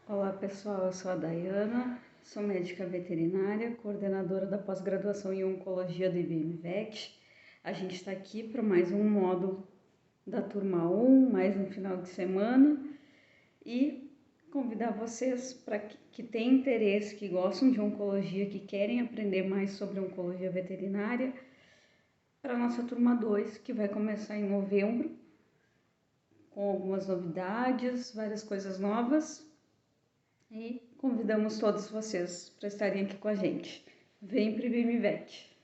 Olá pessoal, eu sou a Dayana, sou médica veterinária, coordenadora da pós-graduação em Oncologia do IBMVET. A gente está aqui para mais um módulo da turma 1, mais um final de semana, e convidar vocês para que têm interesse, que gostam de oncologia, que querem aprender mais sobre oncologia veterinária, para a nossa turma 2, que vai começar em novembro, com algumas novidades, várias coisas novas. E convidamos todos vocês para estarem aqui com a gente. Vem para o IBMVET!